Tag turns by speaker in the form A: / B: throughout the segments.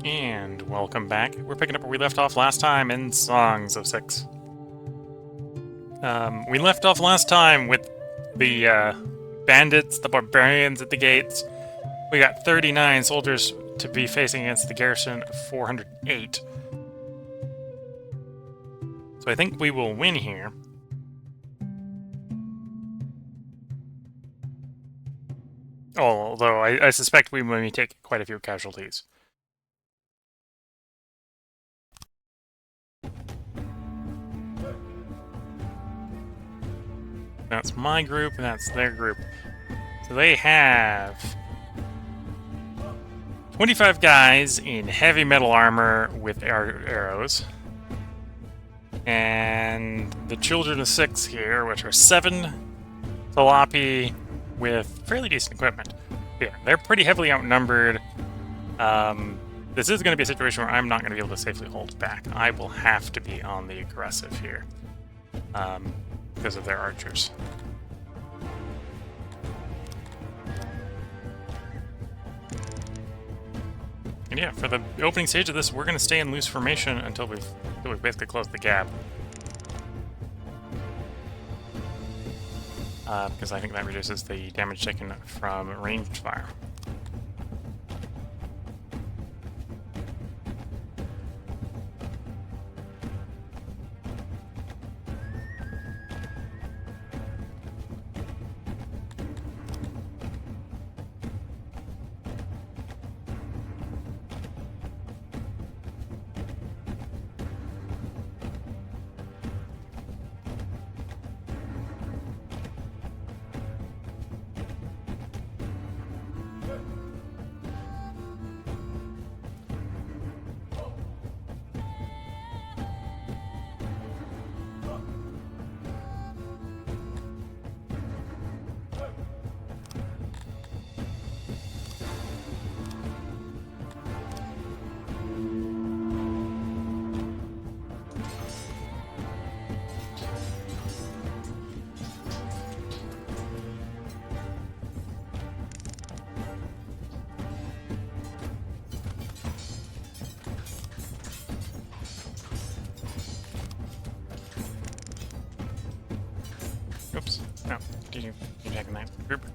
A: And welcome back. We're picking up where we left off last time in Songs of Six. We left off last time with the bandits, the barbarians at the gates. We got 39 soldiers to be facing against the garrison of 408. So I think we will win here. Although I suspect we may take quite a few casualties. That's my group, and that's their group. So they have 25 guys in heavy metal armor with arrows. And the Children of Six here, which are 7 Talapi with fairly decent equipment. Yeah, they're pretty heavily outnumbered. This is going to be a situation where I'm not going to be able to safely hold back. I will have to be on the aggressive here because of their archers. And yeah, for the opening stage of this, we're going to stay in loose formation until we've basically closed the gap. Because I think that reduces the damage taken from ranged fire. Oops. No. Did you attack that group?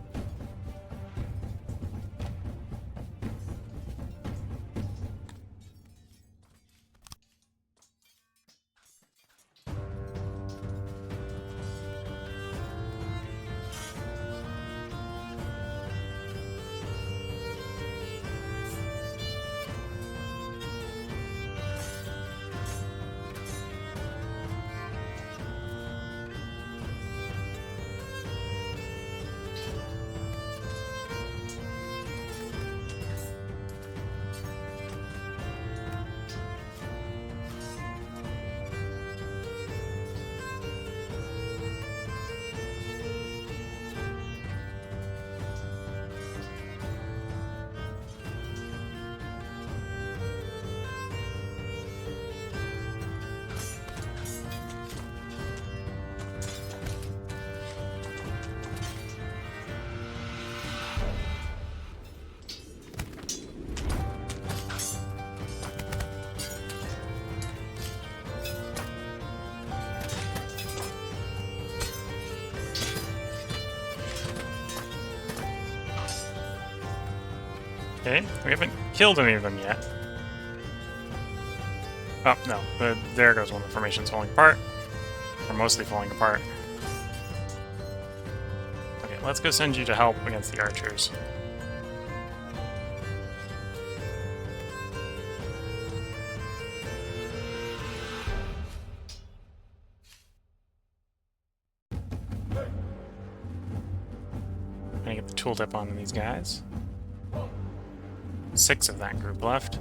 A: Okay, we haven't killed any of them yet. Oh, no. There goes one of the formations falling apart. Or mostly falling apart. Okay, let's go send you to help against the archers. Gonna get the tooltip on these guys. 6 of that group left.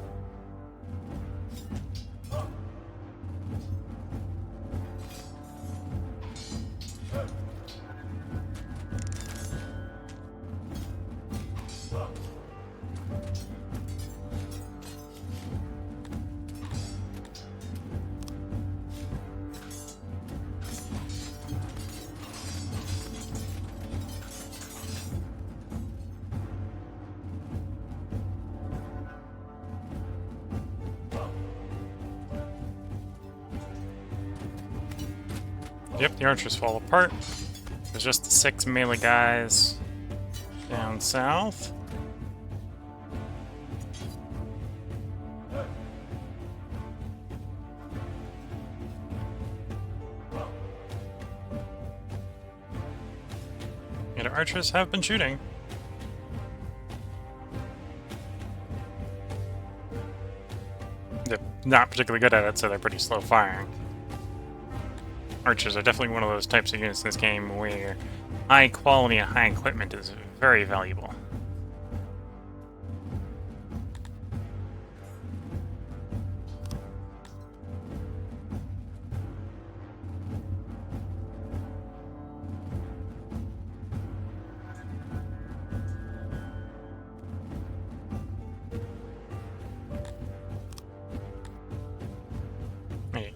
A: Yep, the archers fall apart. There's just the 6 melee guys down south. And our archers have been shooting. They're not particularly good at it, so they're pretty slow firing. Archers are definitely one of those types of units in this game where high quality and high equipment is very valuable.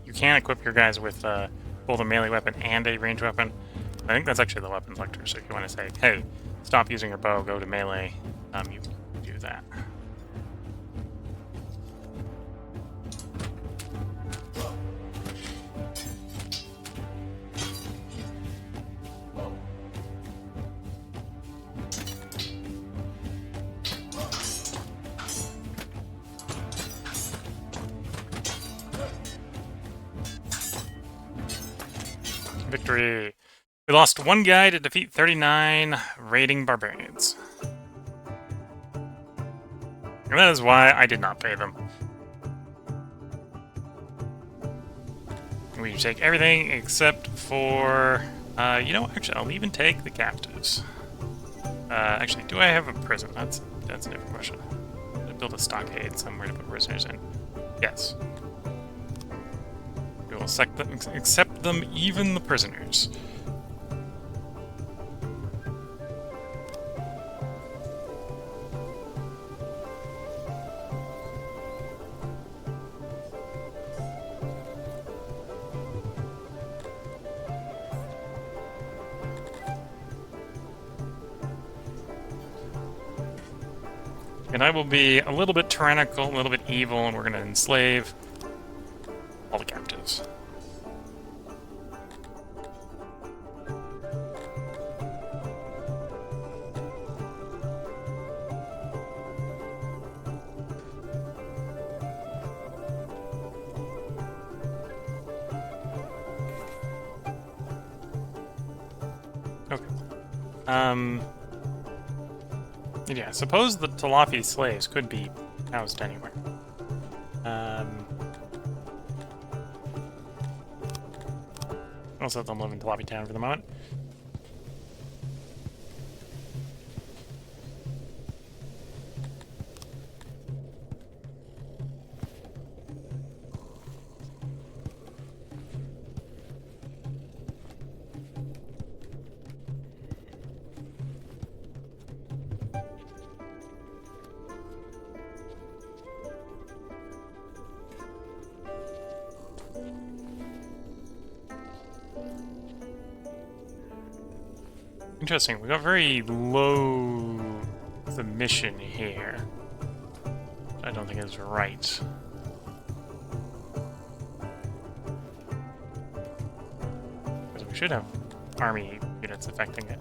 A: You can equip your guys with both a melee weapon and a ranged weapon. I think that's actually the weapon selector, so if you want to say, hey, stop using your bow, go to melee, you can do that. Victory! We lost 1 guy to defeat 39 raiding barbarians. And that is why I did not pay them. We take everything except for... you know, actually, I'll even take the captives. Actually, do I have a prison? That's a different question. I build a stockade somewhere to put prisoners in. Yes. We will accept them, even the prisoners. And I will be a little bit tyrannical, a little bit evil, and we're going to enslave all the captives. Okay. Yeah, suppose the Talafi slaves could be housed anywhere. Also, let them live in Talafi town for the moment. Interesting, we got very low submission here. I don't think is right. Because we should have army units affecting it.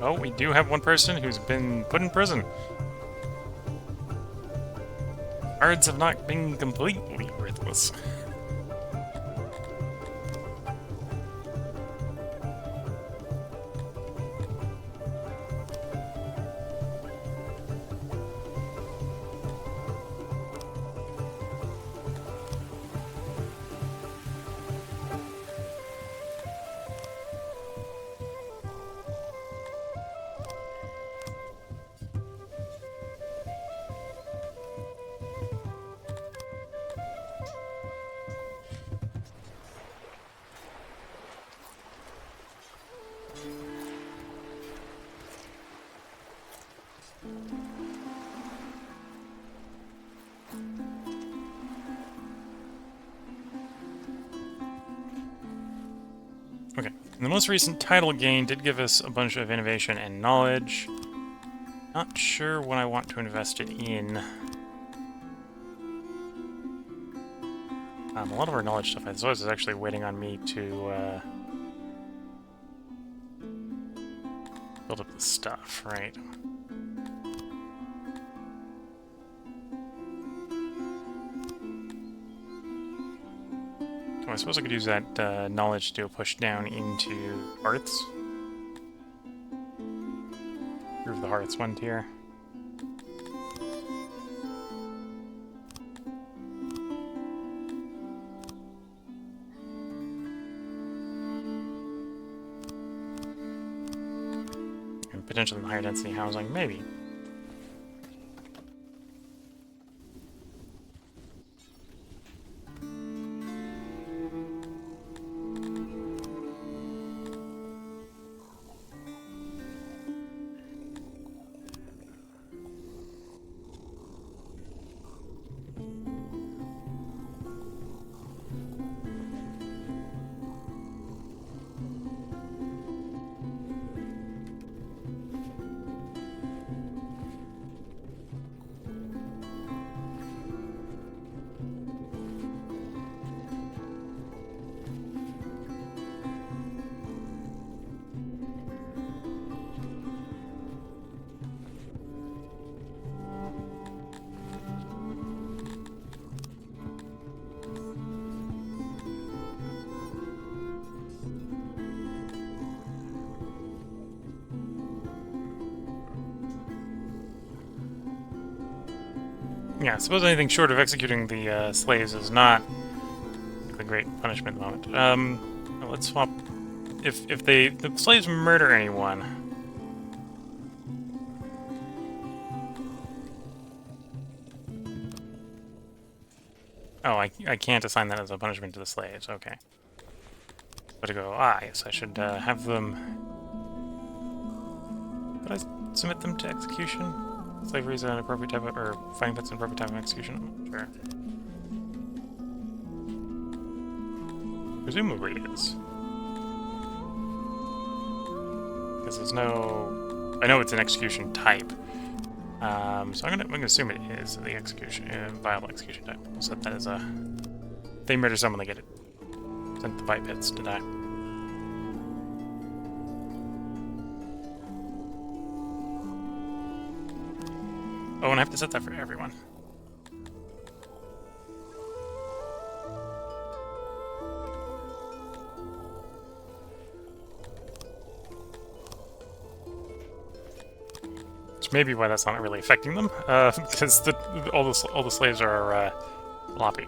A: Oh, we do have one person who's been put in prison. Guards have not been completely worthless. And the most recent title gain did give us a bunch of innovation and knowledge. Not sure what I want to invest it in. A lot of our knowledge stuff, I suppose, is actually waiting on me to build up the stuff, right? Oh, I suppose I could use that knowledge to do a push down into hearths. Improve the hearths one tier. And potentially higher density housing, maybe. Yeah, I suppose anything short of executing the slaves is not a great punishment at the moment. Let's swap. If the slaves murder anyone, oh, I can't assign that as a punishment to the slaves. Okay, but to go. Yes, I should have them. Could I submit them to execution? Slavery is an appropriate type of, or fighting fits an appropriate type of execution? I'm not sure. Presumably it is. Because there's no... I know it's an execution type. So I'm gonna assume it is the execution, viable execution type. We'll set that as a... If they murder someone, they get it sent to fight pits to die. Oh, and I have to set that for everyone. Which may be why that's not really affecting them, because all the slaves are floppy.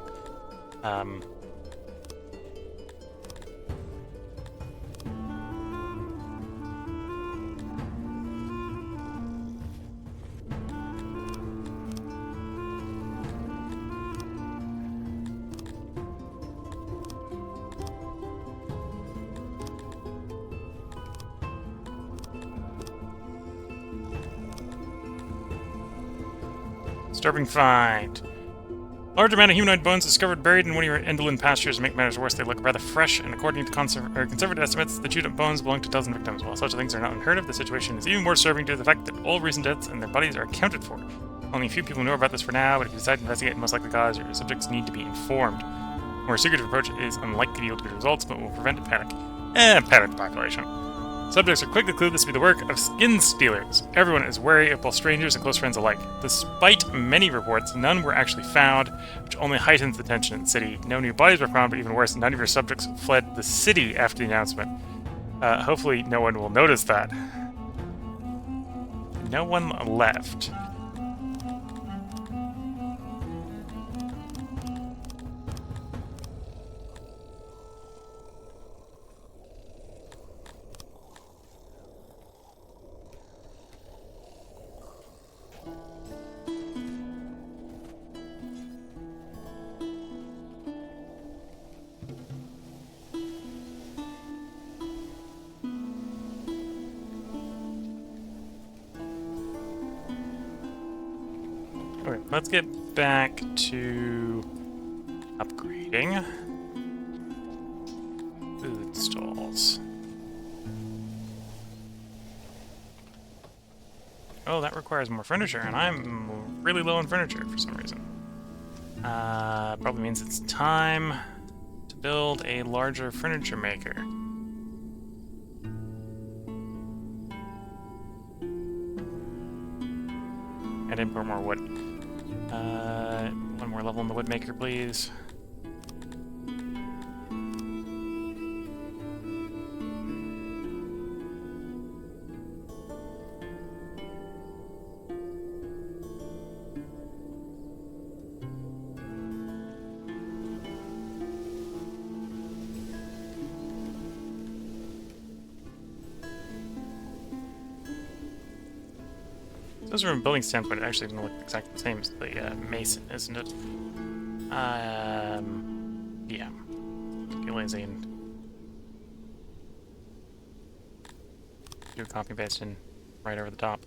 A: Disturbing find. Large amount of humanoid bones discovered buried in one of your indolent pastures. To make matters worse, they look rather fresh, and according to conservative estimates, the chewed-up bones belong to a dozen victims. While such things are not unheard of, the situation is even more disturbing due to the fact that all recent deaths and their bodies are accounted for. Only a few people know about this for now, but if you decide to investigate, most likely cause, your subjects need to be informed. A more secretive approach is unlikely to yield good results, but will prevent a panic. Panic population. Subjects are quick to conclude this to be the work of skin stealers. Everyone is wary of both strangers and close friends alike. Despite many reports, none were actually found, which only heightens the tension in the city. No new bodies were found, but even worse, none of your subjects fled the city after the announcement. Hopefully no one will notice that. No one left. Okay, let's get back to upgrading. Food stalls. Oh, that requires more furniture, and I'm really low on furniture for some reason. Probably means it's time to build a larger furniture maker. And import more wood. One more level in the wood maker, please. Those from a building standpoint, it actually doesn't look exactly the same as the mason, isn't it? Yeah. Get lazy and do copy paste in right over the top.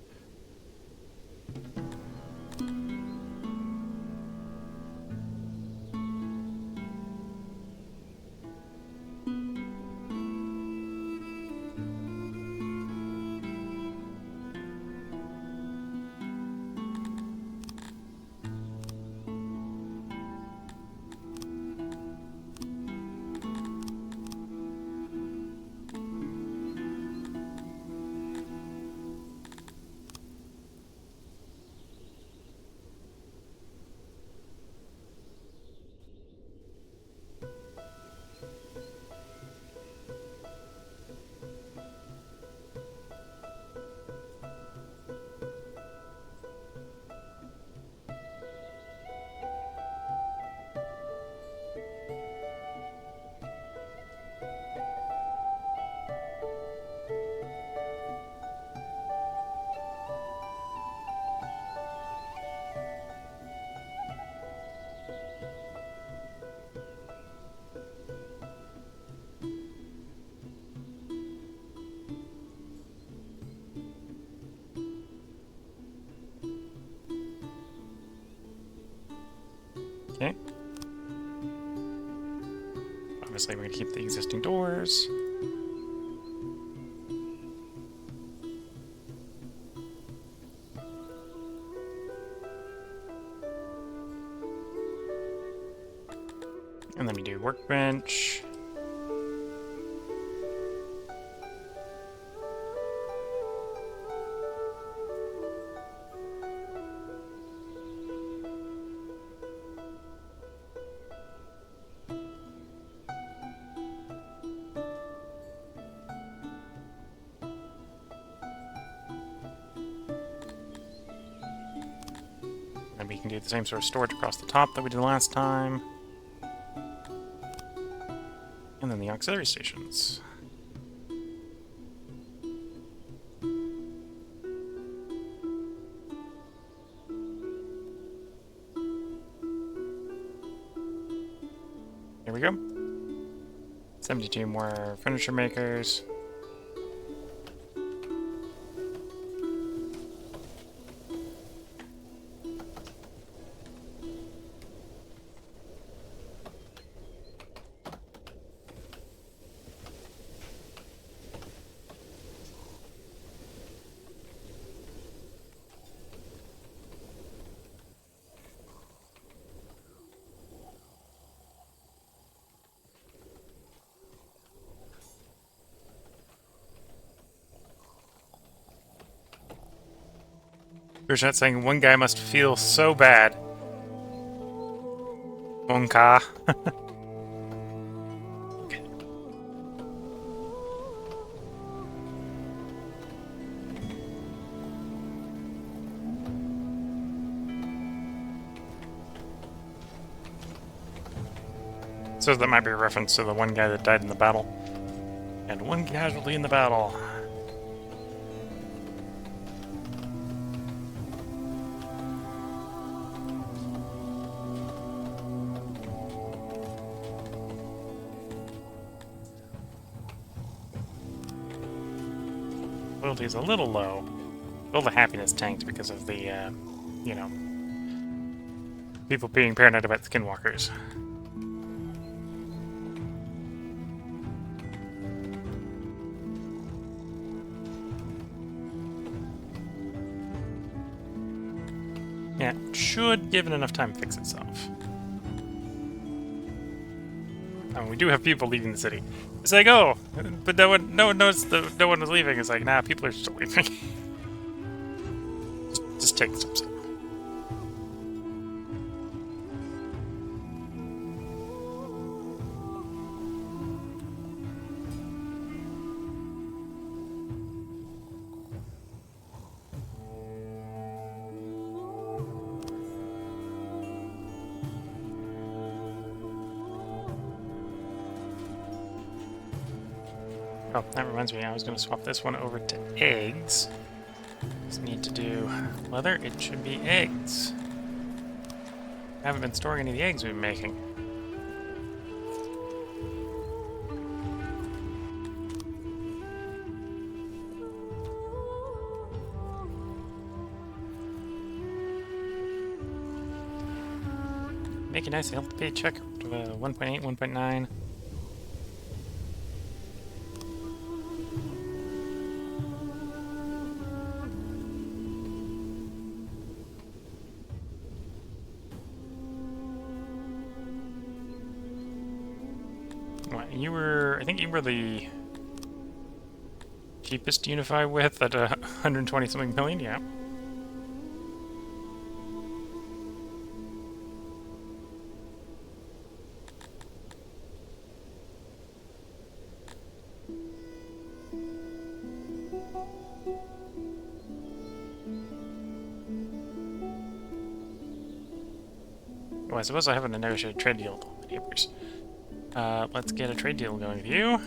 A: Okay. Obviously, we're going to keep the existing doors. And then we do workbench. And we can do the same sort of storage across the top that we did last time. And then the auxiliary stations. Here we go. 72 more furniture makers. Chat saying one guy must feel so bad. Monka. So that might be a reference to the one guy that died in the battle. And one casualty in the battle. Loyalty is a little low. Well, the happiness tanked because of the, you know, people being paranoid about skinwalkers. Yeah, it should, given enough time, fix itself. We do have people leaving the city. It's like, oh, but no one knows no one was leaving. It's like, nah, people are still leaving. just take steps. Oh, that reminds me, I was going to swap this one over to eggs. Just need to do leather. It should be eggs. I haven't been storing any of the eggs we've been making. Make it nice, health to paycheck. 1.8, 1.9. I think you were the cheapest to unify with at 120 something million, yeah. Well, I suppose I haven't negotiated a trade deal with all the neighbors. Let's get a trade deal going with you.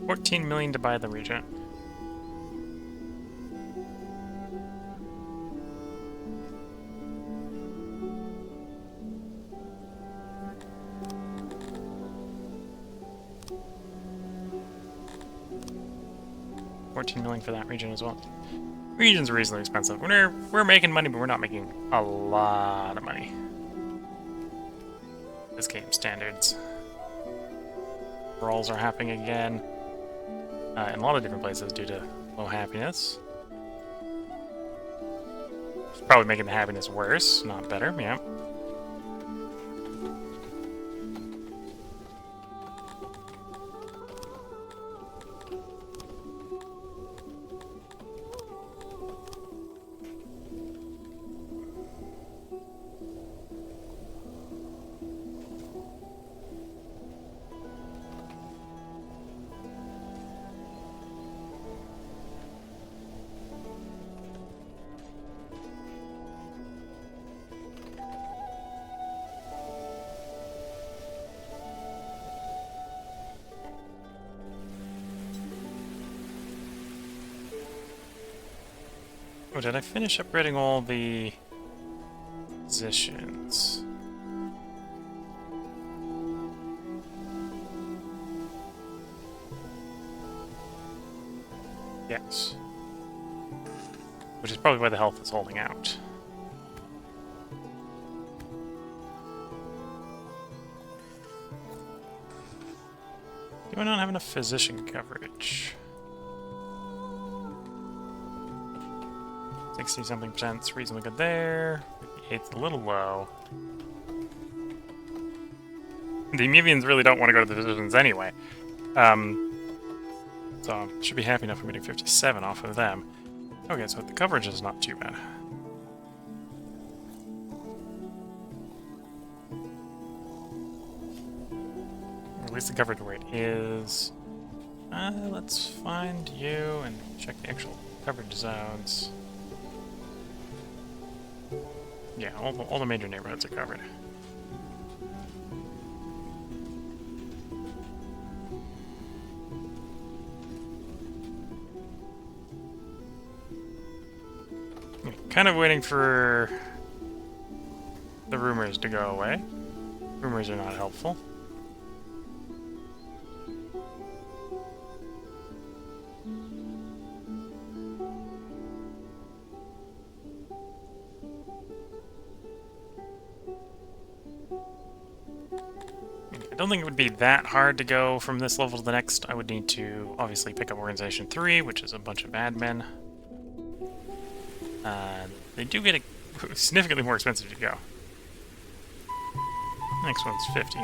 A: $14 million to buy the region. $14 million for that region as well. Regions are reasonably expensive. We're making money, but we're not making a lot of money. This game standards. Brawls are happening again. In a lot of different places due to low happiness. It's probably making the happiness worse, not better, yeah. Oh, did I finish upgrading all the positions? Yes. Which is probably why the health is holding out. Do I not have enough physician coverage? 60-something percent's reasonably good there. 58's a little low. The Emivians really don't want to go to the physicians anyway. So should be happy enough for getting 57 off of them. Okay, so the coverage is not too bad. At least the coverage rate is. Let's find you and check the actual coverage zones. Yeah, all the major neighborhoods are covered. Kind of waiting for the rumors to go away. Rumors are not helpful. I don't think it would be that hard to go from this level to the next. I would need to obviously pick up Organization 3, which is a bunch of admin. They do get significantly more expensive to go. Next one's 50.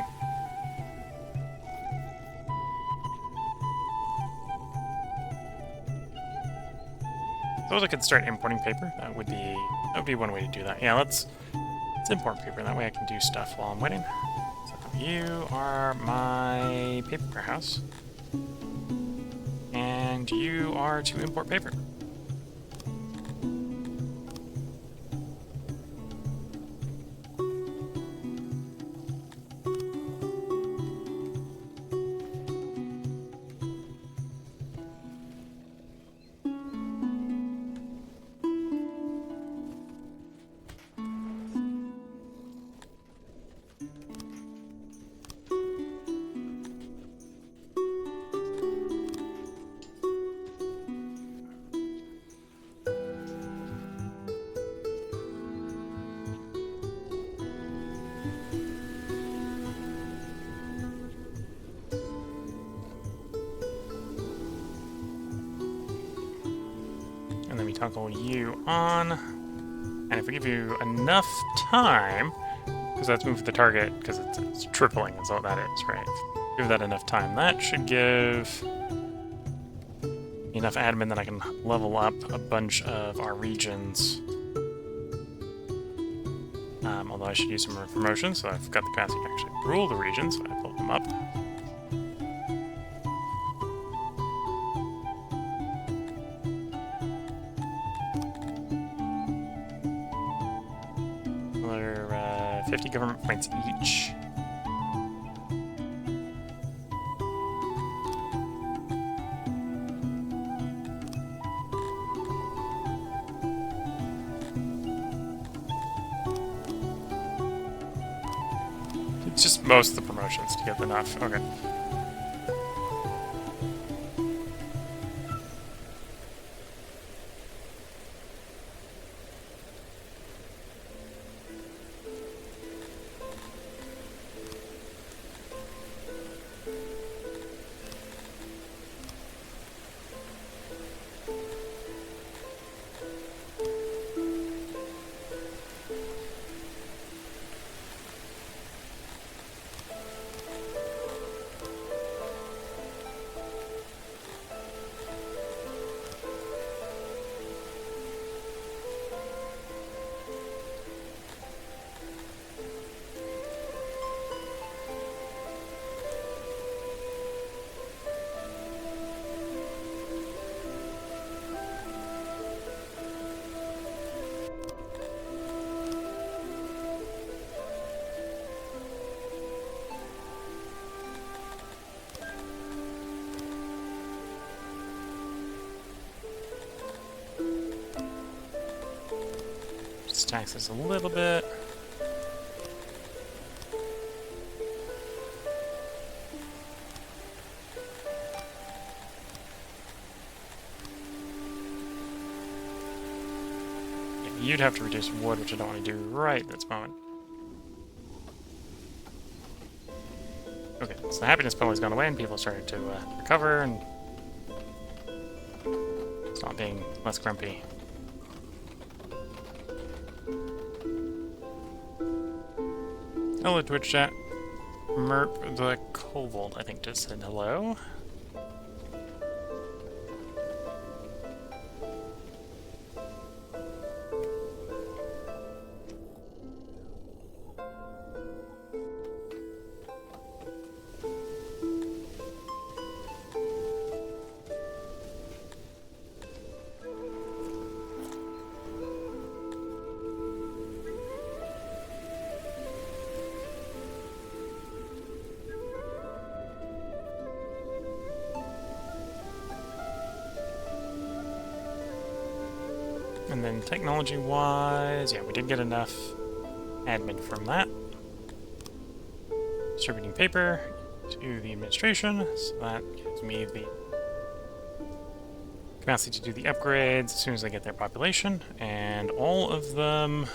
A: Suppose I could start importing paper. That would be one way to do that. Yeah, let's import paper. That way I can do stuff while I'm waiting. So you are my paper warehouse, and you are to import paper. And then we toggle you on. And if we give you enough time, because that's moved the target, because it's tripling is all that is, right? Give that enough time. That should give enough admin that I can level up a bunch of our regions. Although I should use some more promotions, so I've got the capacity to actually rule the regions, so I pulled them up. Another 50 government points each. It's just most of the promotions to get enough. Okay. Just tax this a little bit. Yeah, you'd have to reduce wood, which I don't want to do right this moment. Okay, so the happiness penalty's gone away and people started to recover and stop being less grumpy. Hello, Twitch chat. Merp the Kobold, I think, just said hello. And then technology-wise, yeah, we did get enough admin from that. Distributing paper to the administration, so that gives me the capacity to do the upgrades as soon as they get their population. And all of them,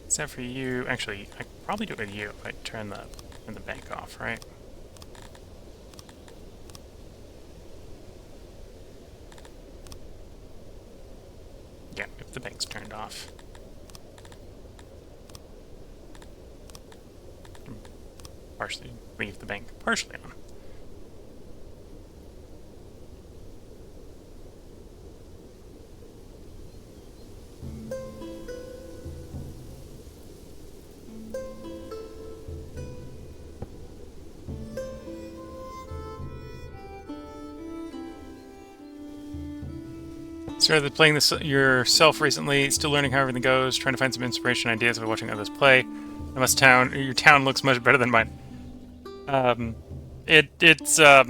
A: except for you, actually, I could probably do it with you if I turn the bank off, right? the banks turned off. Partially leave the bank partially on. Started playing this yourself recently, still learning how everything goes, trying to find some inspiration ideas by watching others play. Your town looks much better than mine. It's a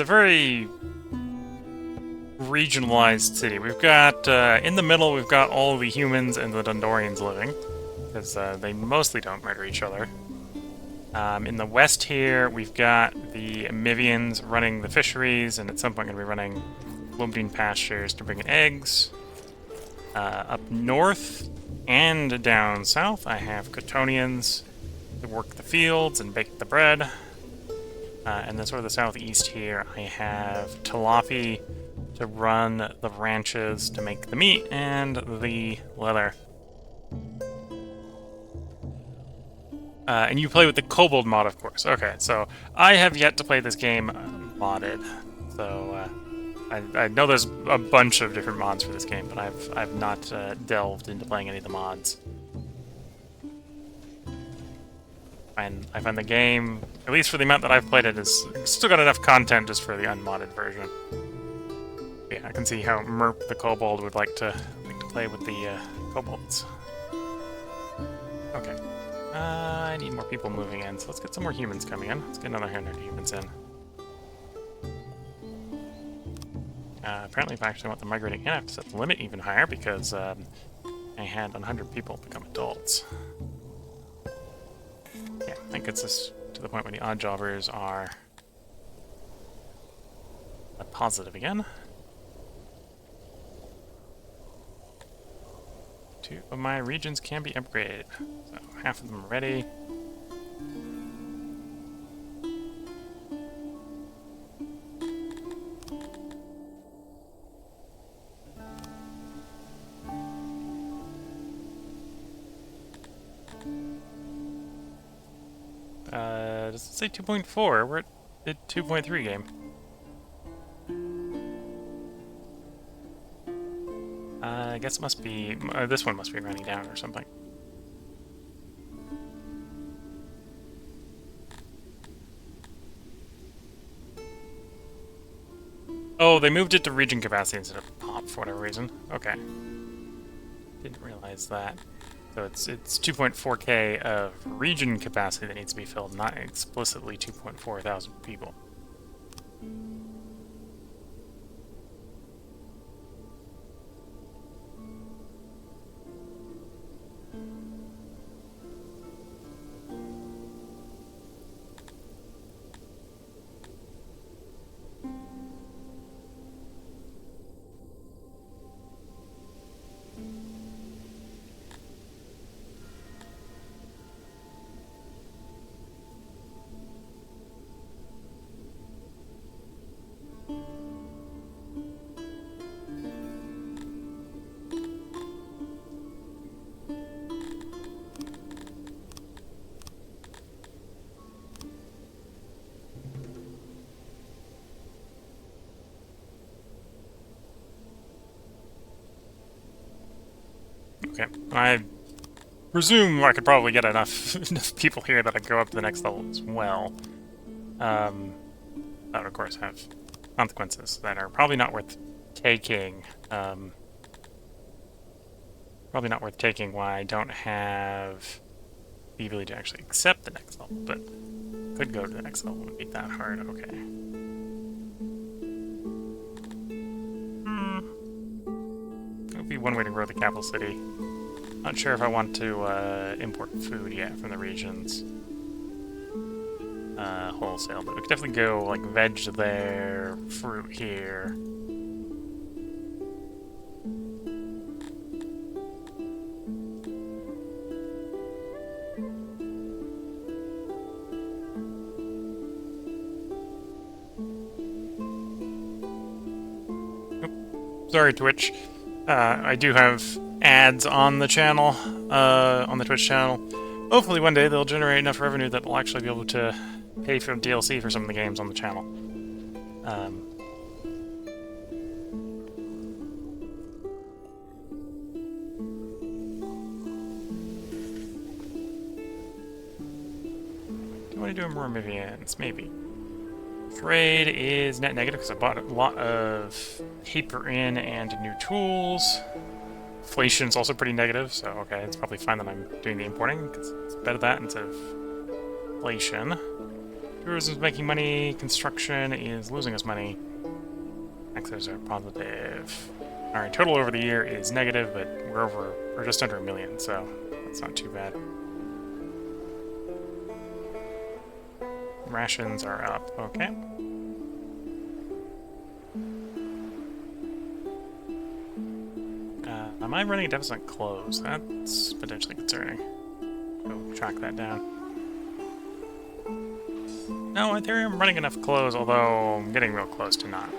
A: very regionalized city. We've got, in the middle, we've got all the humans and the Dundorians living, because they mostly don't murder each other. In the west here, we've got the Amivians running the fisheries, and at some point going to be running Lumbine pastures to bring in eggs. Up north and down south, I have Cottonians to work the fields and bake the bread. And then sort of the southeast here, I have Talapi to run the ranches to make the meat and the leather. And you play with the Kobold mod, of course. Okay, so I have yet to play this game modded. So I know there's a bunch of different mods for this game, but I've not delved into playing any of the mods. And I find the game, at least for the amount that I've played it, is still got enough content just for the unmodded version. Yeah, I can see how Merp the Kobold would like to play with the Kobolds. Okay. I need more people moving in, so let's get some more humans coming in. Let's get another 100 humans in. Apparently if I actually want them migrating in, I have to set the limit even higher because I had 100 people become adults. Yeah, I think it's just to the point where the odd jobbers are a positive again. 2 of my regions can be upgraded, so half of them are ready. Does it say 2.4? We're at 2.3 game. I guess it must be... this one must be running down or something. Oh, they moved it to region capacity instead of pop for whatever reason. Okay. Didn't realize that. So it's 2.4k of region capacity that needs to be filled, not explicitly 2.4 thousand people. Okay, I presume I could probably get enough people here that I go up to the next level as well. That would, of course, have consequences that are probably not worth taking. Probably not worth taking why I don't have the ability to actually accept the next level, but could go to the next level and beat that hard. Okay. That would be one way to grow the capital city. Not sure if I want to import food yet from the regions wholesale, but we could definitely go like veg there, fruit here. Oops, sorry, Twitch. I do have ads on the channel, on the Twitch channel. Hopefully one day they'll generate enough revenue that we'll actually be able to pay for DLC for some of the games on the channel. Do I want to do more Mivians? Maybe. Trade is net negative because I bought a lot of paper in and new tools. Inflation's also pretty negative, so okay, it's probably fine that I'm doing the importing, because it's better that instead of inflation. Tourism's making money, construction is losing us money. Taxes are positive. Alright, total over the year is negative, but we're just under 1 million, so that's not too bad. Rations are up, okay. Am I running a deficit on clothes? That's potentially concerning. Go track that down. No, in theory I'm running enough clothes, although I'm getting real close to not.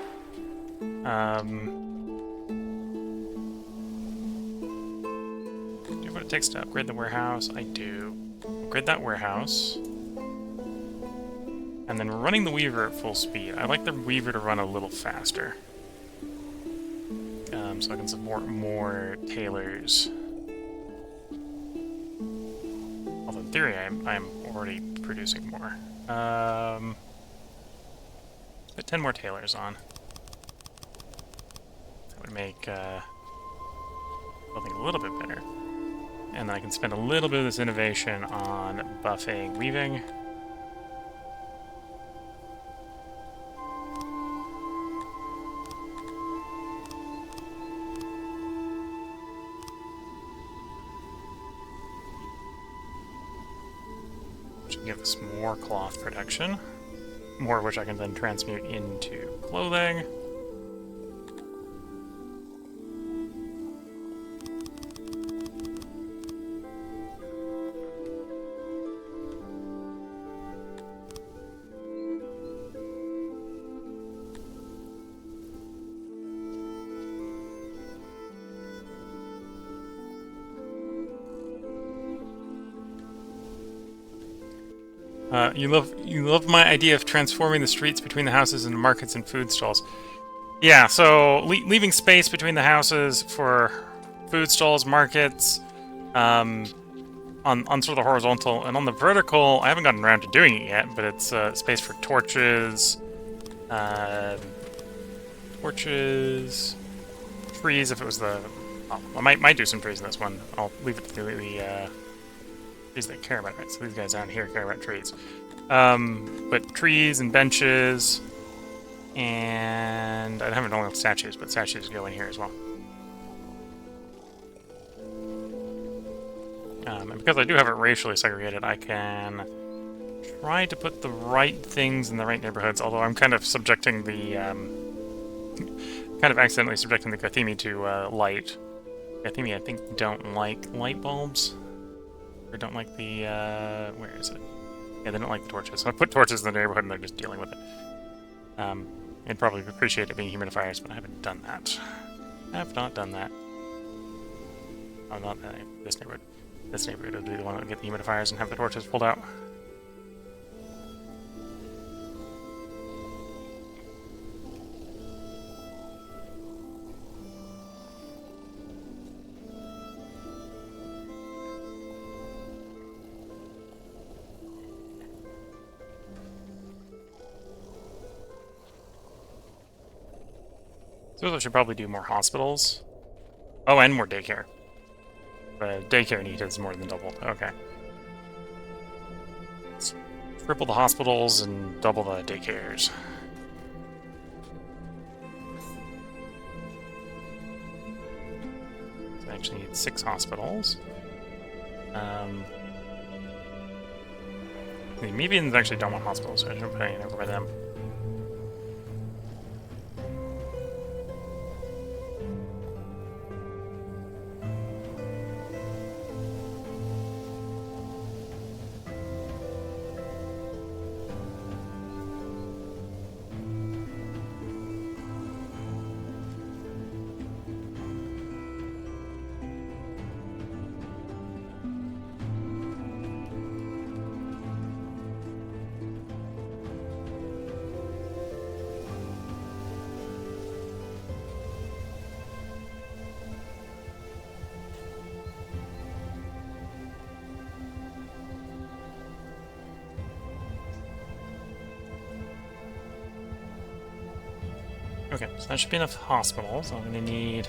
A: Do what it takes to upgrade the warehouse. I do. Upgrade that warehouse. And then running the Weaver at full speed. I like the Weaver to run a little faster. So I can support more tailors. Although in theory I'm already producing more. Put 10 more tailors on. That would make clothing a little bit better. And then I can spend a little bit of this innovation on buffing weaving. Give us more cloth production, more of which I can then transmute into clothing. You love my idea of transforming the streets between the houses into markets and food stalls. Yeah, so leaving space between the houses for food stalls, markets, on sort of the horizontal, and on the vertical, I haven't gotten around to doing it yet, but it's space for torches, trees. If it was the, I might do some trees in this one. I'll leave it to the trees that care about it. So these guys down here care about trees. But trees and benches, and I haven't done statues, but statues go in here as well. And because I do have it racially segregated, I can try to put the right things in the right neighborhoods, although I'm kind of subjecting the, kind of accidentally subjecting the Gathimi to light. Gathimi, I think, don't like light bulbs. Or don't like the, where is it? Yeah, they don't like the torches. So I put torches in the neighborhood and they're just dealing with it. I'd probably appreciate it being humidifiers, but I haven't done that. I have not done that. Oh, not this neighborhood. This neighborhood would be the one that would get the humidifiers and have the torches pulled out. So I should probably do more hospitals. Oh, and more daycare. But daycare need is more than doubled. Okay. Let's triple the hospitals and double the daycares. So I actually need 6 hospitals. The Mevians actually don't want hospitals, so I shouldn't put any over by them. Okay, so that should be enough hospitals. I'm gonna need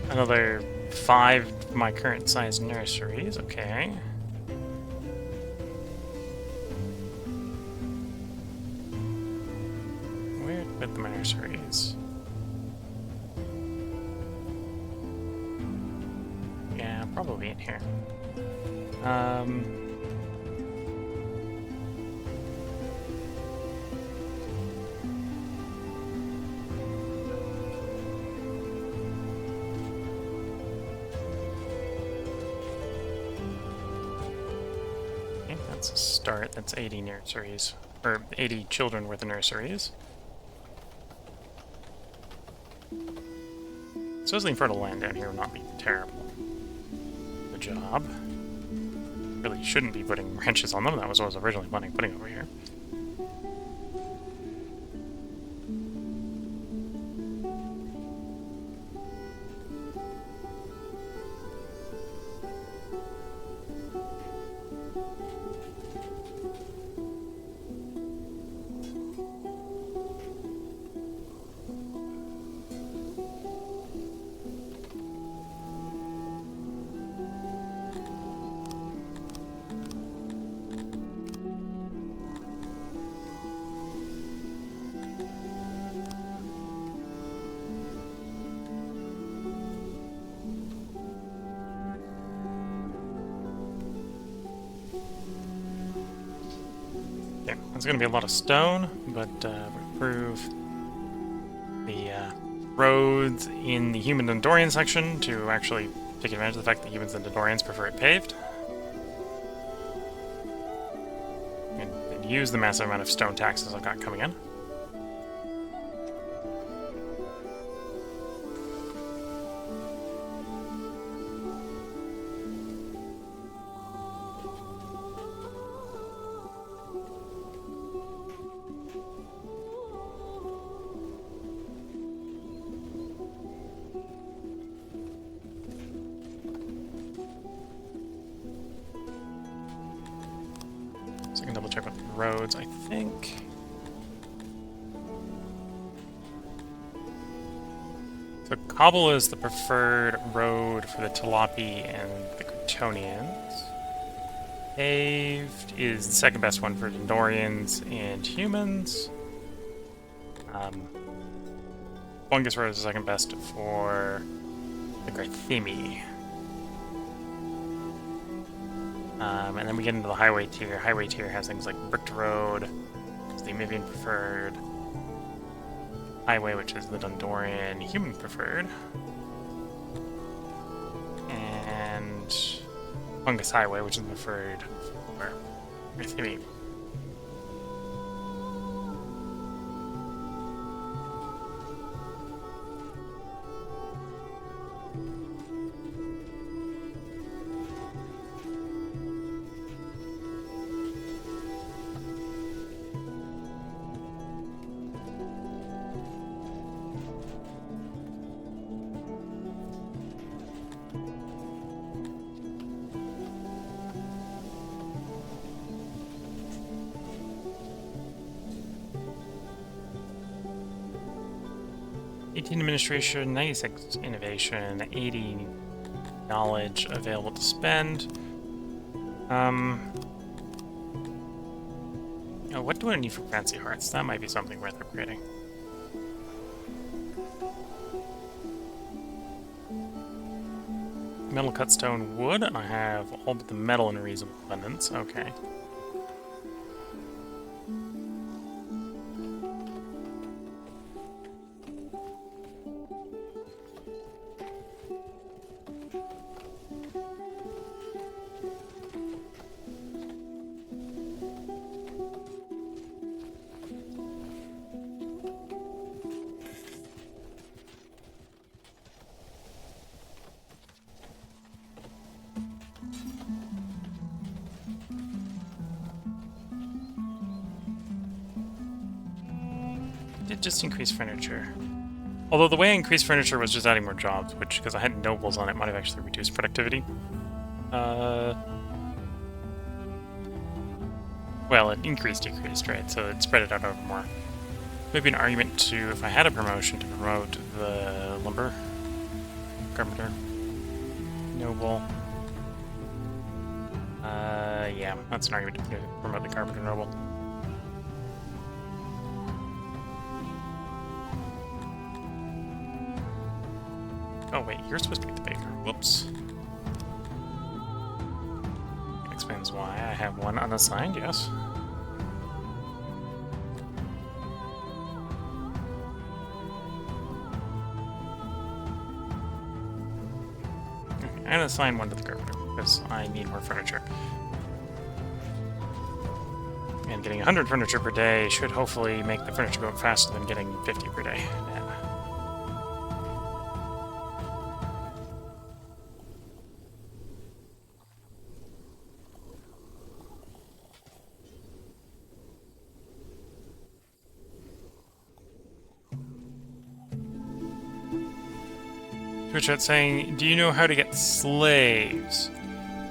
A: another 5 of my current size nurseries. Okay. Where with the nurseries? Yeah, probably in here. Okay, that's a start. That's 80 nurseries, or 80 children worth of nurseries. Supposedly fertile land down here would not be terrible. Good job. Really shouldn't be putting ranches on them. That was what I was originally planning on putting over here. Yeah, there's going to be a lot of stone, but improve the roads in the human and Dorian section to actually take advantage of the fact that humans and Dorians prefer it paved. And use the massive amount of stone taxes I've got coming in. So I can double check with the roads, I think. So cobble is the preferred road for the Talapi and the Kryptonians. Paved is the second best one for Dendorians and humans. Fungus road is the second best for the Garthimi. And then we get into the highway tier. Highway tier has things like Bricked Road, it's the Mivian preferred. Highway, which is the Dundorian human preferred. And Fungus Highway, which is the preferred for Garthimi. Administration, 96 innovation, 80 knowledge available to spend. Oh, what do I need for fancy hearts? That might be something worth upgrading. Metal cut stone wood. I have all but the metal in reasonable abundance. Okay. Just increase furniture. Although the way I increased furniture was just adding more jobs, which, because I had nobles on it, might have actually reduced productivity. Well, it decreased, right? So it spread it out over more. maybe an argument to, if I had a promotion, to promote the lumber carpenter noble. Yeah, that's an argument to promote the carpenter noble. Oh wait, you're supposed to be the baker. Whoops. That explains why I have one unassigned, yes. Okay, I'm gonna assign one to the carpenter, because I need more furniture. And getting 100 furniture per day should hopefully make the furniture go up faster than getting 50 per day. Yeah. Twitch chat saying, do you know how to get slaves?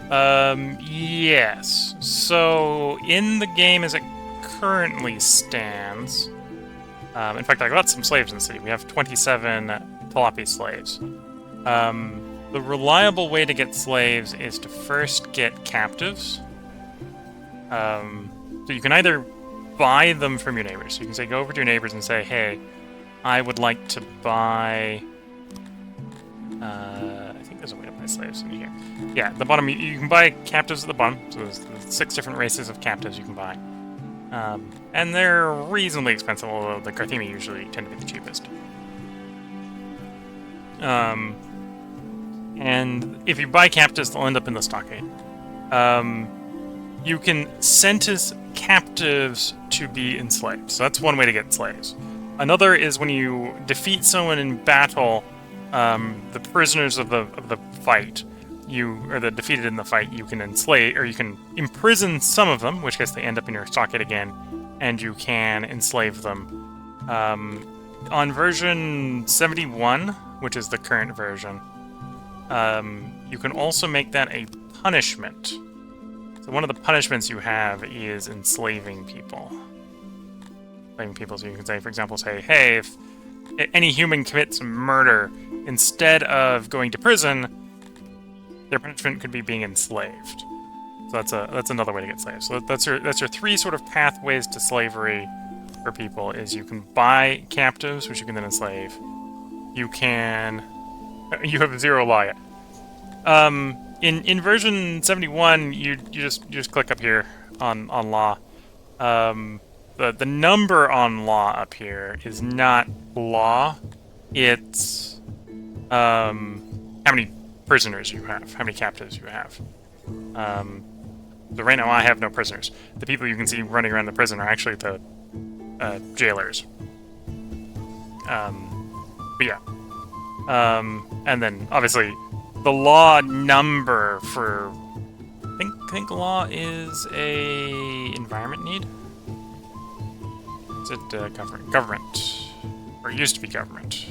A: Yes. So, in the game as it currently stands, in fact, I got some slaves in the city. We have 27 Talapi slaves. The reliable way to get slaves is to first get captives. So you can either buy them from your neighbors. So you can say, go over to your neighbors and say, hey, I would like to buy... I think there's a way to buy slaves in here. Yeah, at the bottom, you can buy captives at the bottom. So there's 6 different races of captives you can buy. And they're reasonably expensive, although the Carthemi usually tend to be the cheapest. And if you buy captives, they'll end up in the stockade. You can sentence captives to be enslaved. So that's one way to get slaves. Another is when you defeat someone in battle, the prisoners of the fight, or the defeated in the fight, you can enslave, or you can imprison some of them, in which case they end up in your stockade again, and you can enslave them. On version 71, which is the current version, you can also make that a punishment. So one of the punishments you have is enslaving people. Enslaving people, so you can say, for example, hey, if any human commits murder, instead of going to prison, their punishment could be being enslaved. So that's another way to get slaves. So that's your 3 sort of pathways to slavery for people. Is you can buy captives, which you can then enslave. You have 0 law yet. In version 71, you just click up here on law. The number on law up here is not law. It's how many prisoners you have, how many captives you have. So right now I have no prisoners. The people you can see running around the prison are actually the jailers. But yeah. And then obviously the law number for I think law is a environment need. Is it government? Or it used to be government.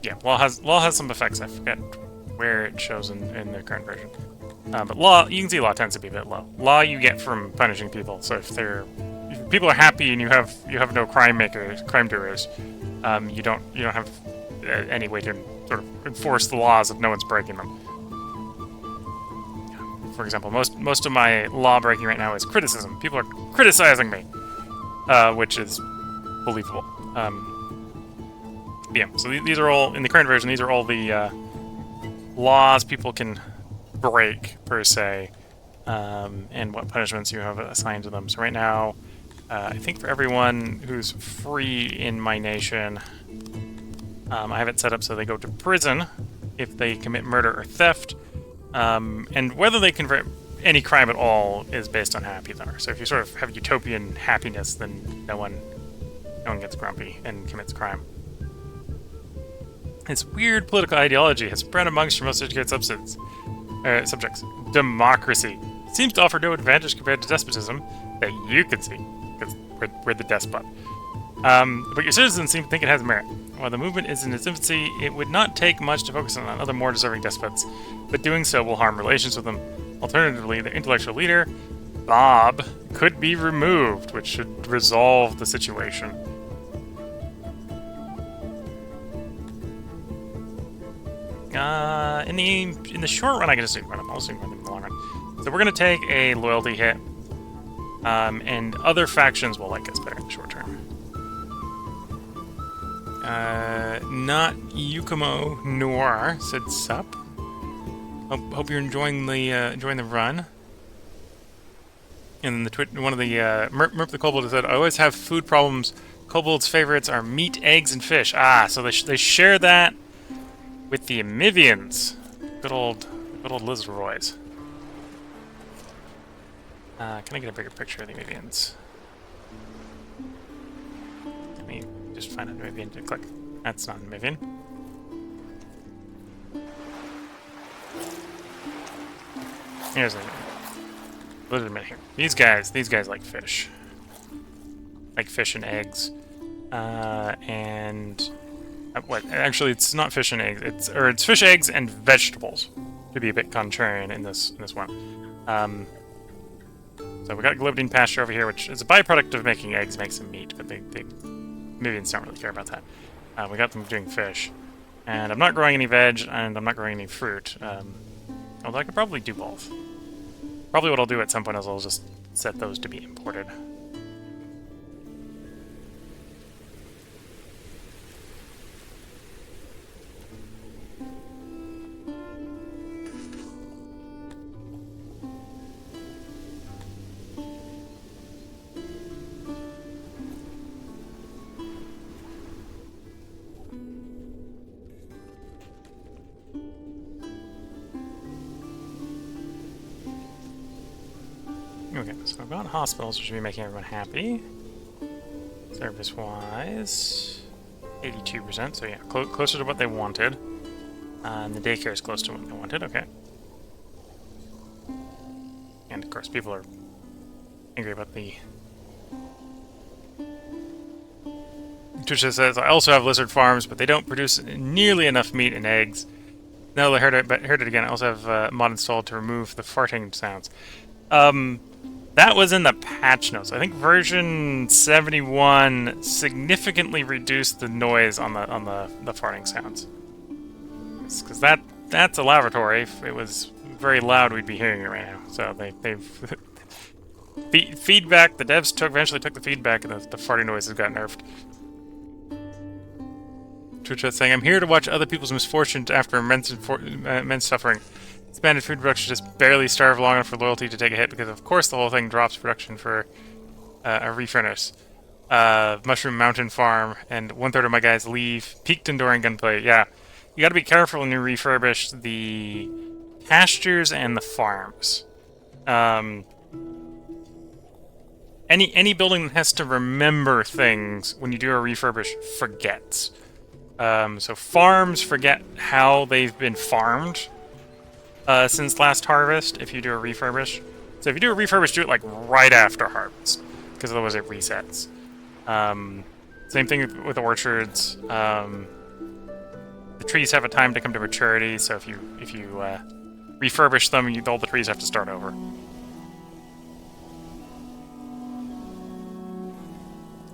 A: Yeah, law has some effects. I forget where it shows in the current version. But law, you can see law tends to be a bit low. Law you get from punishing people. So if people are happy and you have no crime doers, you don't have any way to sort of enforce the laws if no one's breaking them. For example, most of my law breaking right now is criticism. People are criticizing me, which is believable. Yeah, so these are all, in the current version, these are all the laws people can break, per se, and what punishments you have assigned to them. So right now, I think for everyone who's free in my nation, I have it set up so they go to prison if they commit murder or theft, and whether they convert any crime at all is based on how happy they are. So if you sort of have utopian happiness, then no one gets grumpy and commits crime. This weird political ideology has spread amongst your most educated subjects. Democracy seems to offer no advantage compared to despotism that you can see, because we're the despot. But your citizens seem to think it has merit. While the movement is in its infancy, it would not take much to focus on other more deserving despots, but doing so will harm relations with them. Alternatively, the intellectual leader Bob could be removed, which should resolve the situation. In the short run, I can just ignore them. I'll just ignore them in the long run. So we're gonna take a loyalty hit, and other factions will like us better in the short term. Not Yukumo Noir said sup. Hope you're enjoying the run. And one of the Merp the Kobold said, "I always have food problems. Kobold's favorites are meat, eggs, and fish." Ah, so they share that with the Amivians. Good old lizard roys. Can I get a bigger picture of the Amivians? Let me just find an Amivian to click. That's not an Amivian. Here's an Amivian. Here. These guys like fish. Like fish and eggs. And what? Actually, it's not fish and eggs. It's fish, eggs, and vegetables. To be a bit contrarian in this one. So we got Globedine pasture over here, which is a byproduct of making eggs, makes some meat, but they Mivians don't really care about that. We got them doing fish, and I'm not growing any veg, and I'm not growing any fruit. Although I could probably do both. Probably what I'll do at some point is I'll just set those to be imported. Okay, so I've got hospitals, which should be making everyone happy. Service-wise, 82%, so yeah, closer to what they wanted. And the daycare is close to what they wanted, okay. And of course, people are angry about the... Trisha says, I also have lizard farms, but they don't produce nearly enough meat and eggs. No, I heard it again. I also have a mod installed to remove the farting sounds. That was in the patch notes. I think version 71 significantly reduced the noise on the farting sounds. Because that's a lavatory. If it was very loud, we'd be hearing it right now. So they've feedback. The devs eventually took the feedback, and the farting noises got nerfed. Twitch saying, "I'm here to watch other people's misfortunes after immense suffering. Expanded food production just barely starved long enough for loyalty to take a hit because, of course, the whole thing drops production for a refurnace. Mushroom Mountain Farm, and 1/3 of my guys leave. Peaked enduring gunplay. Yeah, you got to be careful when you refurbish the pastures and the farms. Any building that has to remember things when you do a refurbish forgets. So farms forget how they've been farmed. Since last harvest, if you do a refurbish. So if you do a refurbish, do it like right after harvest, because otherwise it resets. Same thing with orchards. The trees have a time to come to maturity, so if you refurbish them, all the trees have to start over.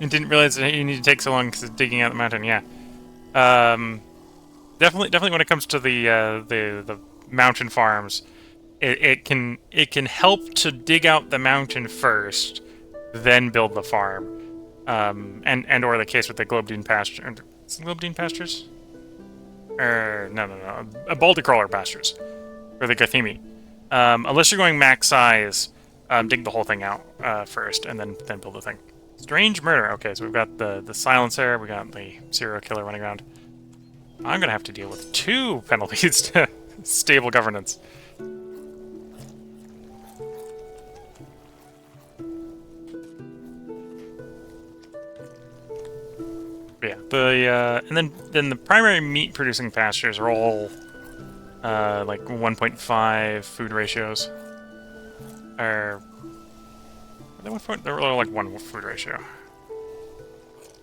A: And didn't realize that you need to take so long because it's digging out the mountain. Yeah. Definitely when it comes to the mountain farms, it can help to dig out the mountain first, then build the farm, and or the case with the Globedine pasture. Is it Globedine pastures? No, Baldy Crawler pastures, or the Gathimi. Unless you're going max size, dig the whole thing out first, and then build the thing. Strange murder. Okay, so we've got the silencer, we got the serial killer running around. I'm gonna have to deal with 2 penalties to stable governance. But yeah, and then the primary meat producing pastures are all like 1.5 food ratios. They're all like 1 food ratio.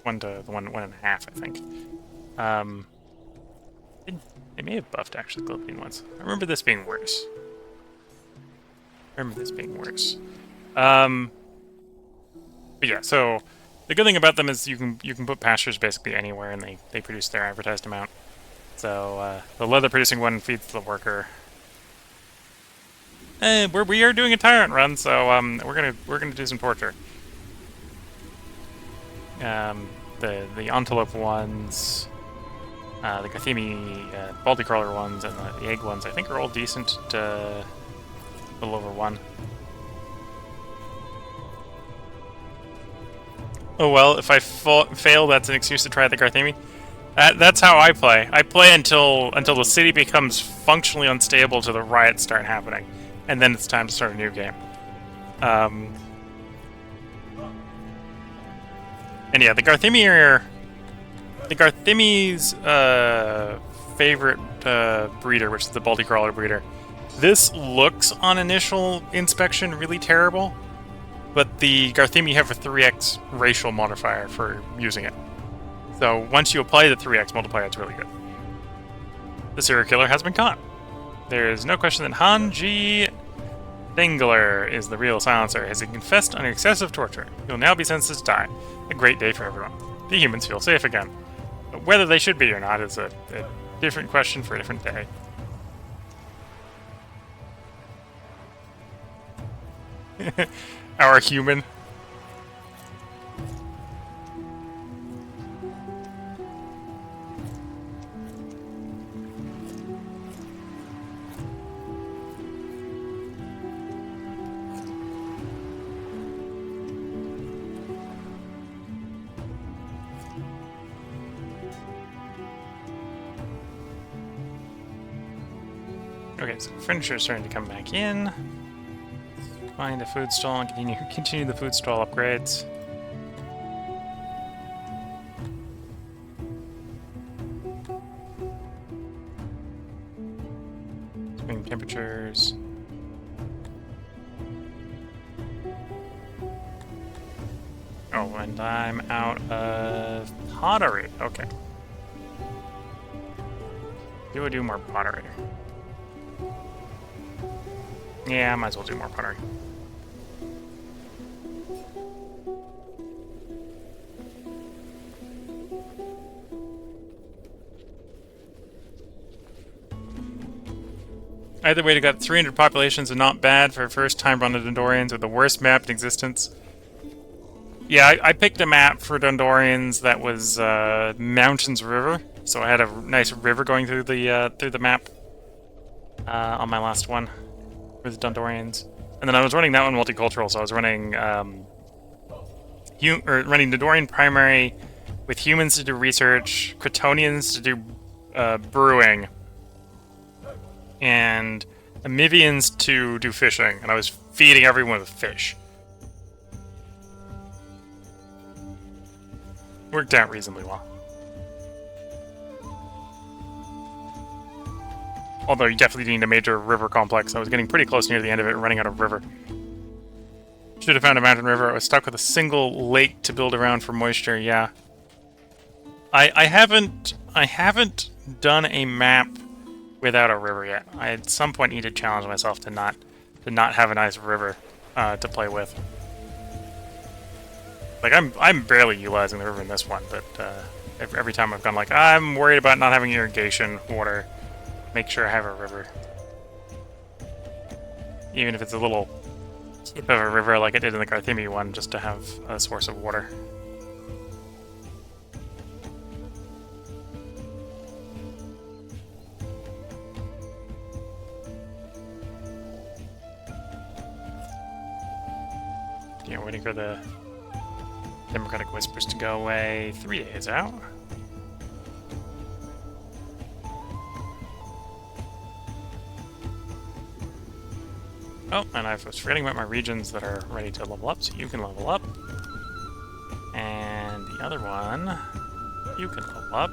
A: 1 to 1.5, I think. They may have buffed, actually, Globedine once. I remember this being worse. Um, but yeah, so the good thing about them is you can put pastures basically anywhere, and they produce their advertised amount. So the leather producing one feeds the worker. We are doing a tyrant run, so we're gonna do some torture. The antelope ones, the Gathimi, baldy crawler ones, and the egg ones, I think are all decent. A little over 1. Oh well, if I fail, that's an excuse to try the Garthemi. That's how I play. I play until the city becomes functionally unstable to the riots start happening, and then it's time to start a new game. Um, and yeah, the Garthimi's favorite breeder, which is the baldy crawler breeder. This looks on initial inspection really terrible, but the Garthimi have a 3x racial modifier for using it. So once you apply the 3x multiplier, it's really good. The serial killer has been caught. There's no question that Hanji Dingler is the real silencer, as he confessed under excessive torture. He'll now be sentenced to die. A great day for everyone. The humans feel safe again. But whether they should be or not is a different question for a different day. Our human. Okay, so furniture is starting to come back in. Find a food stall and continue the food stall upgrades. Swing temperatures. Oh, and I'm out of pottery. Okay. Do I do more pottery? Yeah, I might as well do more pottery. Either way, to got 300 populations and not bad for a first time run of Dondorians with the worst map in existence. Yeah, I picked a map for Dondorians that was Mountains River, so I had a nice river going through the map on my last one with Dondorians. And then I was running that one multicultural, so I was running running Dondorian primary with humans to do research, Cretonians to do brewing, and Amivians to do fishing, and I was feeding everyone with fish. Worked out reasonably well. Although you definitely need a major river complex. I was getting pretty close near the end of it and running out of river. Should have found a mountain river. I was stuck with a single lake to build around for moisture, yeah. I haven't done a map without a river yet. I at some point need to challenge myself to not have a nice river to play with. Like I'm barely utilizing the river in this one, but every time I've gone like I'm worried about not having irrigation water, make sure I have a river, even if it's a little tip of a river like I did in the Garthimi one, just to have a source of water. Yeah, waiting for the Democratic Whispers to go away. 3 days out. Oh, and I was forgetting about my regions that are ready to level up, so you can level up. And the other one, you can level up.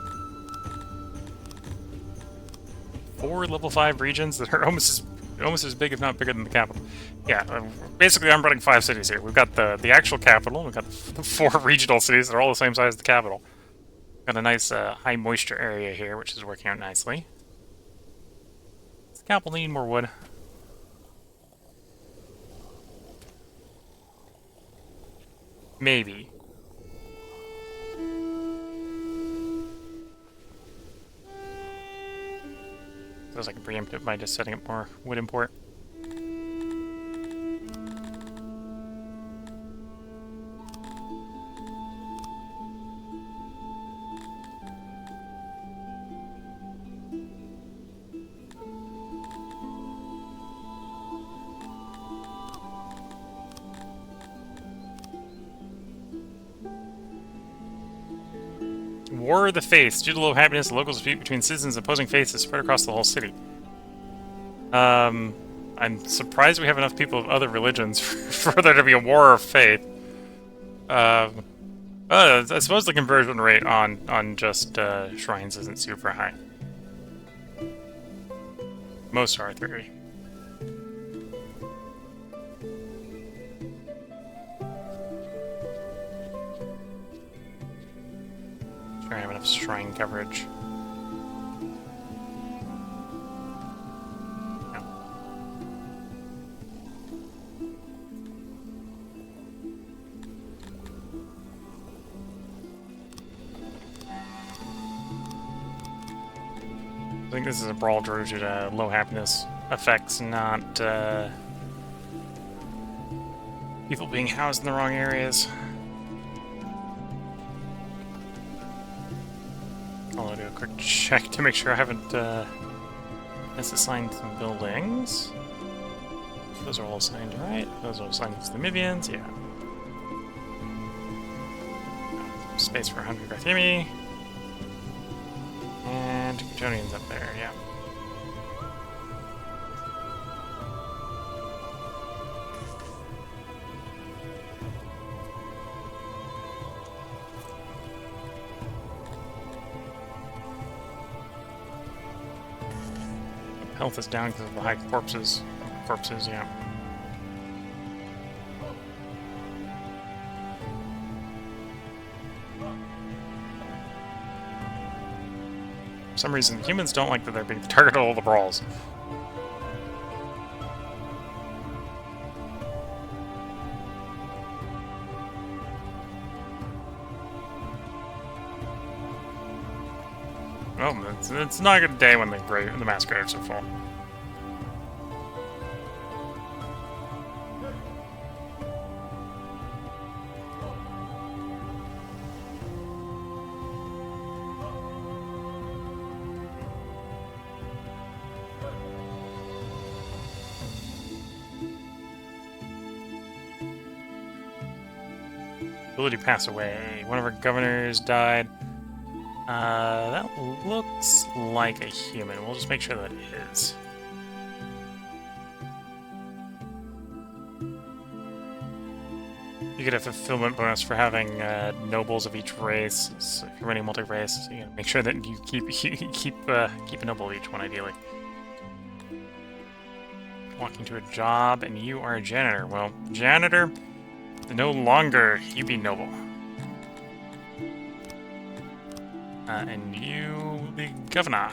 A: 4 level 5 regions that are almost as big, if not bigger, than the capital. Yeah, basically I'm running 5 cities here. We've got the actual capital, we've got the 4 regional cities that are all the same size as the capital. Got a nice high moisture area here, which is working out nicely. Does the capital need more wood? Maybe. Feels like I can preempt it by just setting up more wood import. War of the Faiths. Due to low happiness, the local dispute between citizens and opposing faiths is spread across the whole city. I'm surprised we have enough people of other religions for there to be a war of faith. I suppose the conversion rate on just shrines isn't super high. Most are 3. Sure I have enough shrine coverage. I think this is a brawl due to low happiness effects, not people being housed in the wrong areas. I'll do a quick check to make sure I haven't misassigned some buildings. Those are all assigned right. Those are assigned to the Mivians, yeah. Space for 100 Garthimi. And Kryptonians up there, yeah. Health is down because of the high corpses. Corpses, yeah. For some reason, the humans don't like that they're being the target of all the brawls. Well, it's not a good day when the mass graves are full. Ability passed away. One of our governors died. That looks like a human. We'll just make sure that it is. You get a fulfillment bonus for having nobles of each race. So if you're running multi-race, you gotta make sure that you keep a noble of each one, ideally. Walking to a job, and you are a janitor. Well, janitor, no longer you be noble. And you will be governor.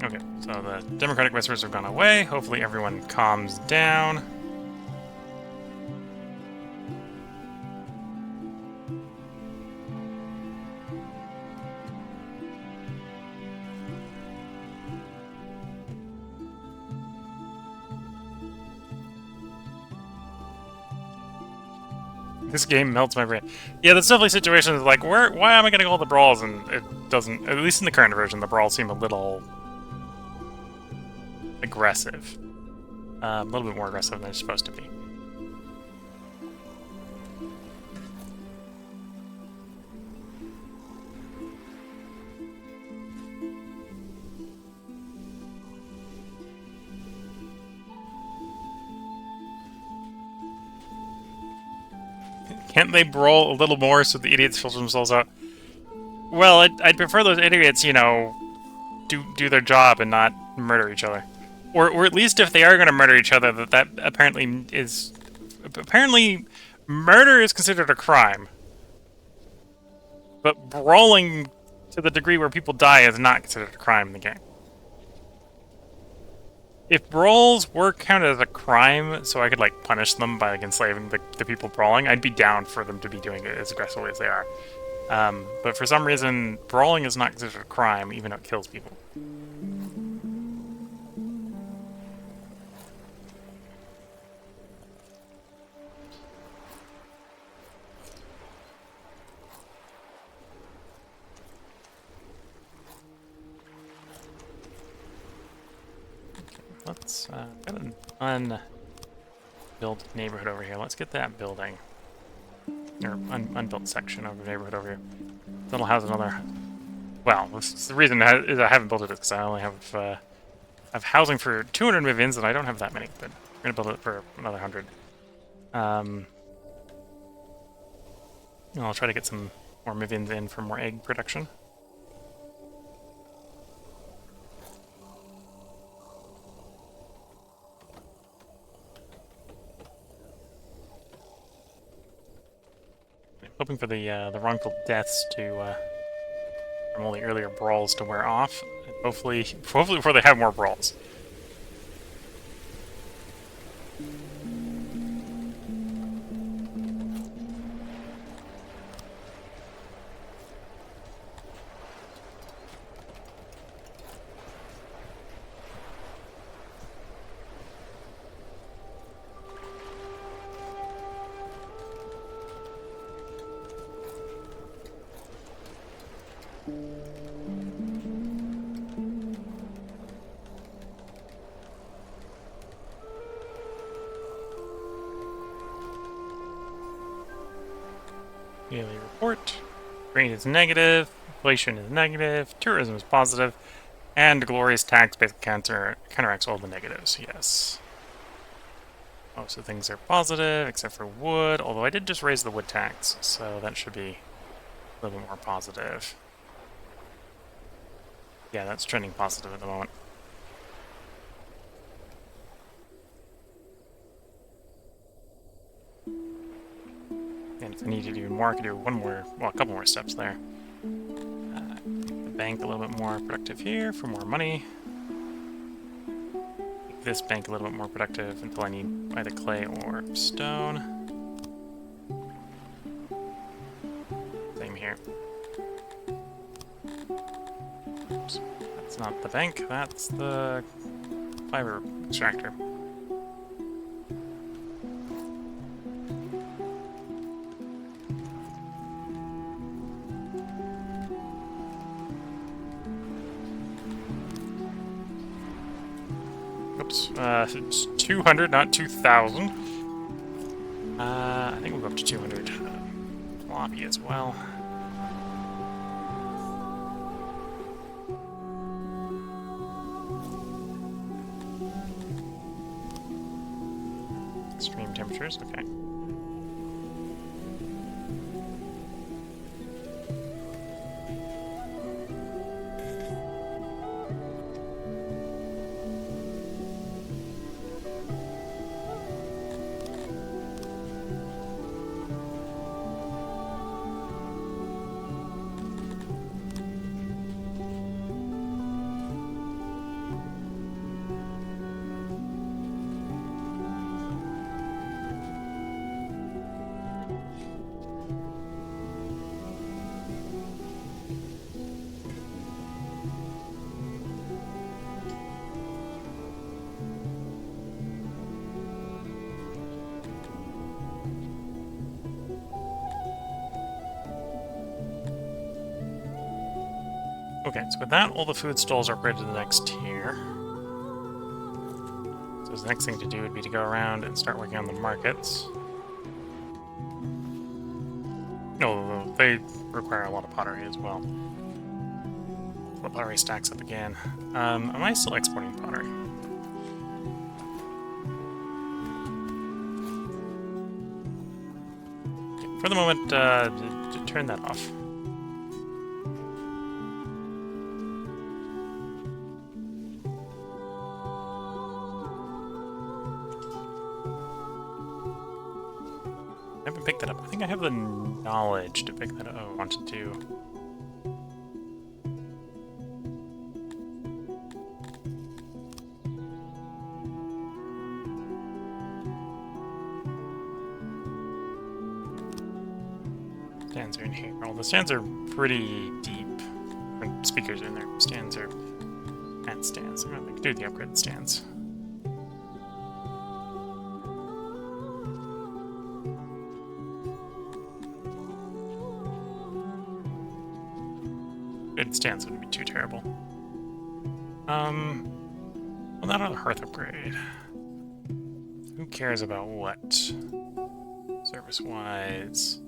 A: Okay, so the Democratic whispers have gone away. Hopefully everyone calms down. This game melts my brain. Yeah, there's definitely situations like, why am I getting all the brawls? And it doesn't, at least in the current version, the brawls seem a little aggressive. A little bit more aggressive than they're supposed to be. Can't they brawl a little more so the idiots filter themselves out? Well, I'd prefer those idiots, you know, do their job and not murder each other. Or at least if they are going to murder each other, that apparently is... Apparently, murder is considered a crime. But brawling to the degree where people die is not considered a crime in the game. if brawls were counted as a crime, so I could like punish them by like enslaving the people brawling, I'd be down for them to be doing it as aggressively as they are. But for some reason, brawling is not considered a crime, even though it kills people. Let's got an unbuilt neighborhood over here. Let's get that building. Or unbuilt section of the neighborhood over here. That'll house another... Well, the reason is I haven't built it is because I only have housing for 200 move-ins, and I don't have that many, but we're going to build it for another 100. I'll try to get some more move-ins in for more egg production. Hoping for the wrongful deaths to from all the earlier brawls to wear off. And hopefully before they have more brawls. Daily report. Grain is negative, inflation is negative, tourism is positive, and glorious tax basically counteracts all the negatives, yes. Most of the things are positive, except for wood, although I did just raise the wood tax, so that should be a little bit more positive. Yeah, that's trending positive at the moment. And if I needed even more, I could do a couple more steps there. Make the bank a little bit more productive here for more money. Make this bank a little bit more productive until I need either clay or stone. Same here. Oops. That's not the bank, that's the fiber extractor. It's 200, not 2,000. I think we'll go up to 200. Floppy as well. Extreme temperatures, okay. Okay, so with that, all the food stalls are upgraded to the next tier. So the next thing to do would be to go around and start working on the markets. No, they require a lot of pottery as well. The pottery stacks up again. Am I still exporting pottery? Okay, for the moment, turn that off. I haven't picked that up. I think I have the knowledge to pick that up. Oh, I want to do. Stands are in here. Well, the stands are pretty deep. And speakers are in there. Stands are... and stands. I'm going to do the upgraded stands. Upgraded stands wouldn't be too terrible. Well, not on a hearth upgrade. Who cares about what? Service-wise...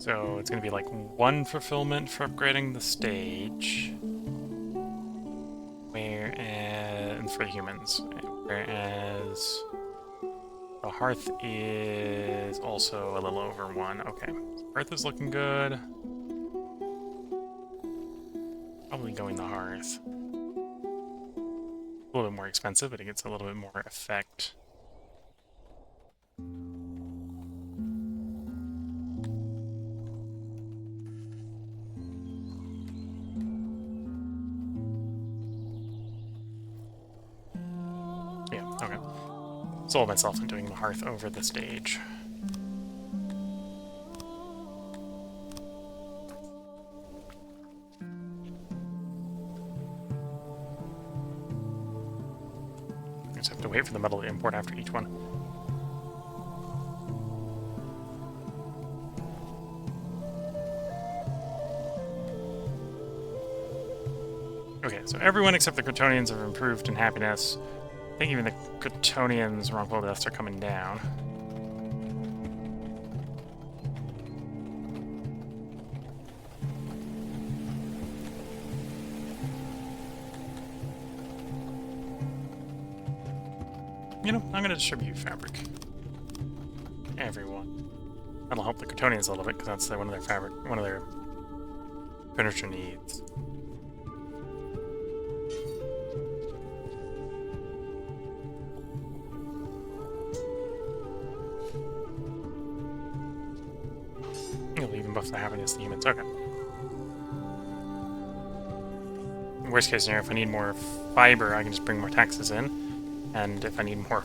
A: So it's going to be like 1 fulfillment for upgrading the stage, and for the humans, whereas the hearth is also a little over 1. Okay, so hearth is looking good. Probably going the hearth. A little bit more expensive, but it gets a little bit more effect. Okay. Sold myself in doing the hearth over the stage. I just have to wait for the metal to import after each one. Okay, so everyone except the Crotonians have improved in happiness. I think even the Crotonians' wrongful deaths are coming down. You know, I'm going to distribute fabric. Everyone. That'll help the Crotonians a little bit, because that's one of their furniture needs. You'll even buff the happiness to humans. Okay. Worst case scenario, if I need more fiber, I can just bring more taxes in. And if I need more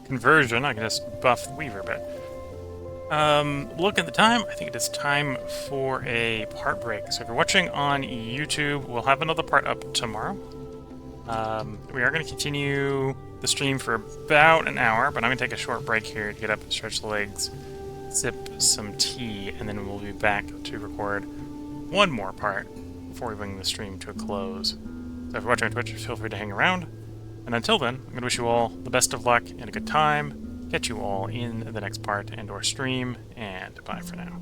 A: conversion, I can just buff the weaver a bit. Look at the time. I think it is time for a part break. So if you're watching on YouTube, we'll have another part up tomorrow. We are going to continue the stream for about an hour, but I'm going to take a short break here to get up and stretch the legs, sip some tea, and then we'll be back to record one more part before we bring the stream to a close. So if you're watching on Twitch, feel free to hang around. And until then, I'm going to wish you all the best of luck and a good time. Catch you all in the next part and/or stream, and bye for now.